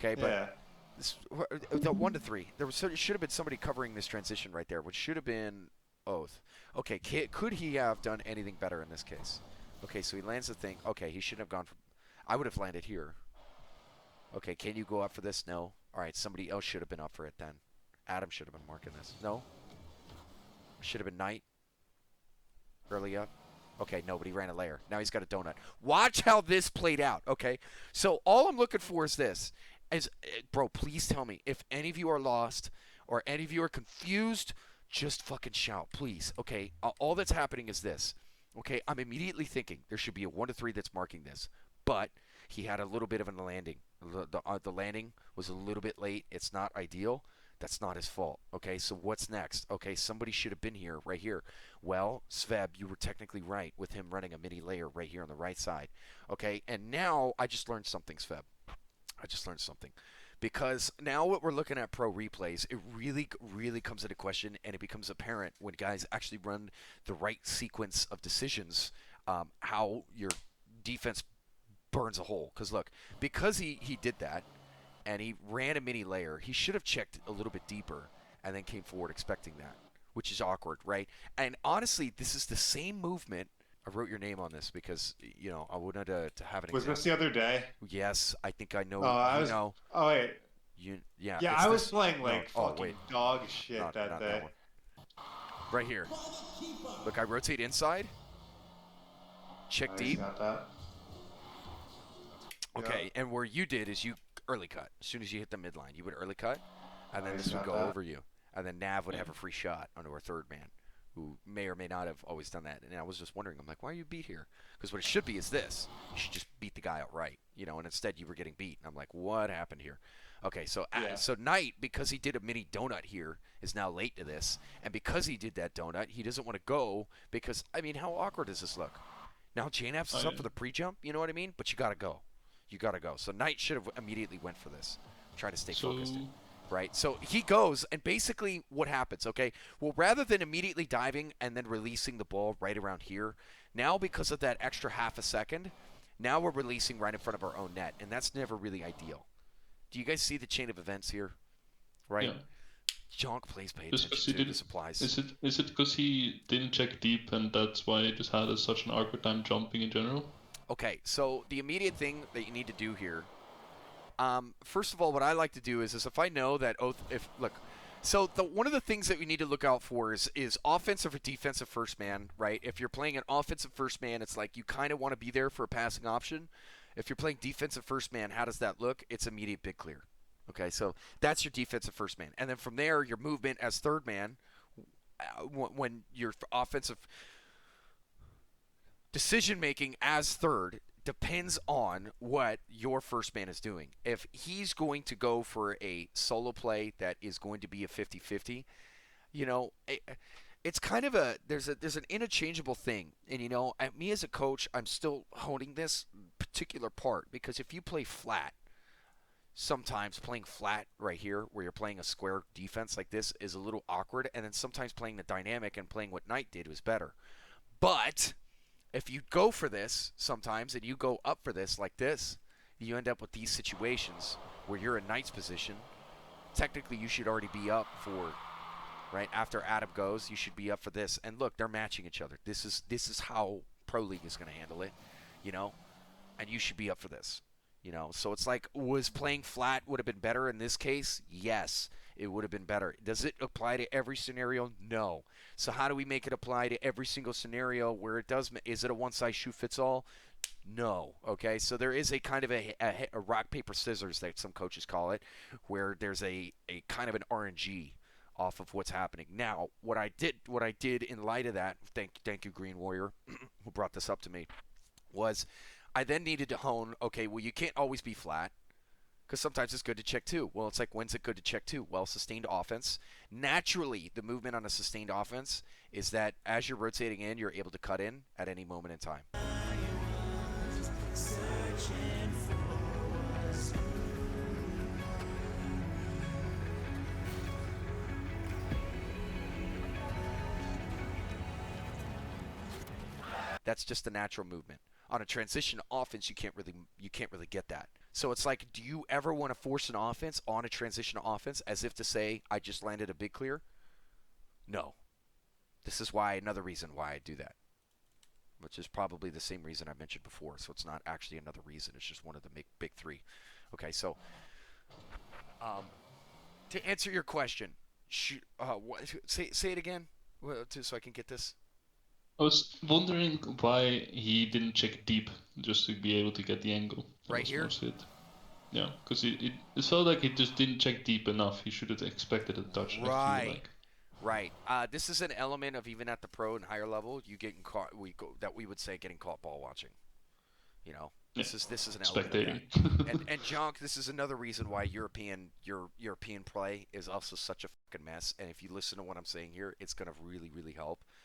Okay, but Yeah. the 1 to 3. It should have been somebody covering this transition right there, which should have been Oath. Okay, could he have done anything better in this case? Okay, so he lands the thing. Okay, he shouldn't have gone for. I would have landed here. Okay, can you go up for this? No. All right, somebody else should have been up for it then. Adam should have been marking this. No. Should have been Knight early up. Okay, nobody ran a layer. Now he's got a donut. Watch how this played out. Okay, so all I'm looking for is this. Bro, please tell me if any of you are lost or any of you are confused. Just fucking shout, please. Okay, all that's happening is this. Okay, I'm immediately thinking there should be a 1 to 3 that's marking this, but he had a little bit of a landing. The landing was a little bit late. It's not ideal. That's not his fault. Okay, so what's next? Okay, somebody should have been here, right here. Well, Sveb, you were technically right with him running a mini layer right here on the right side. Okay, and now I just learned something, Sveb. I just learned something. Because now what we're looking at pro replays, it really, really comes into question, and it becomes apparent when guys actually run the right sequence of decisions, how your defense burns a hole. Because look, because he did that, and he ran a mini layer, he should have checked a little bit deeper and then came forward expecting that, which is awkward, right? And honestly, this is the same movement. I wrote your name on this because I wanted to have an Was this example. the other day? Yes, I think I Oh, know. I was. Oh wait. Yeah, Yeah, it's I was this. playing No, like oh wait, fucking dog shit that not that day. one. Right here. Look, I rotate inside, check Oh, he's deep. got that. Okay, Yep. and where you did is you early cut. As soon as you hit the midline, you would early cut, and Oh, then he's this would got go that. over you, and then Nav would Yeah. have a free shot onto our third man, who may or may not have always done that. And I was just wondering, I'm like, why are you beat here? Because what it should be is this: you should just beat the guy outright, and instead you were getting beat. And I'm like, what happened here? Okay, so Yeah. so Knight, because he did a mini donut here, is now late to this, and because he did that donut, he doesn't want to go because I mean, how awkward does this look? Now JNAPS Oh, is up yeah. for the pre-jump, you know what I mean? But you gotta go. You gotta go. So Knight should have immediately went for this. Try to stay focused here. So Right? So he goes, and basically what happens, okay? Well, rather than immediately diving and then releasing the ball right around here, now because of that extra half a second, now we're releasing right in front of our own net, and that's never really ideal. Do you guys see the chain of events here? Right? yeah, Jonk, please pay just because attention he to didn't. this applies. Is it because he didn't check deep and that's why he just had such an awkward time jumping in general? Okay, so the immediate thing that you need to do here, first of all, what I like to do is if I know that so one of the things that we need to look out for is offensive or defensive first man, right? If you're playing an offensive first man, it's like you kind of want to be there for a passing option. If you're playing defensive first man, how does that look? It's immediate big clear. Okay, so that's your defensive first man, and then from there, your movement as third man, when your offensive decision making as third depends on what your first man is doing. If he's going to go for a solo play that is going to be a 50-50, it's kind of there's an interchangeable thing. And me as a coach, I'm still honing this particular part because if you play flat, sometimes playing flat right here where you're playing a square defense like this is a little awkward, and then sometimes playing the dynamic and playing what Knight did was better. But if you go for this sometimes and you go up for this like this, you end up with these situations where you're in Knight's position. Technically, you should already be up for, right after Adam goes, you should be up for this. And look, they're matching each other. This is how Pro League is going to handle it, and you should be up for this. So it's like, was playing flat would have been better in this case? Yes, it would have been better. Does it apply to every scenario? No. So how do we make it apply to every single scenario where it does? Is it a one-size-shoe-fits-all? No. Okay, so there is a kind of a rock, paper, scissors that some coaches call it, where there's a kind of an RNG off of what's happening. Now, what I did in light of that, thank you, Green Warrior, who brought this up to me, was I then needed to hone, okay, well, you can't always be flat because sometimes it's good to check two. Well, it's like, when's it good to check two? Well, sustained offense. Naturally, the movement on a sustained offense is that as you're rotating in, you're able to cut in at any moment in time. That's just the natural movement. On a transition offense, you can't really get that. So it's like, do you ever want to force an offense on a transition offense as if to say, I just landed a big clear? No. This is why another reason why I do that, which is probably the same reason I mentioned before. So it's not actually another reason. It's just one of the big three. Okay, so to answer your question, say it again so I can get this. I was wondering why he didn't check deep just to be able to get the angle. That Right was here? mostly it. Yeah, because it felt like he just didn't check deep enough. He should have expected a touch, I feel Right. like. Right. This is an element of even at the pro and higher level, you getting caught. That we would say getting caught ball watching. You know, Yeah, this is an element of spectating. that. And Jonk, this is another reason why European play is also such a fucking mess. And if you listen to what I'm saying here, it's gonna really help.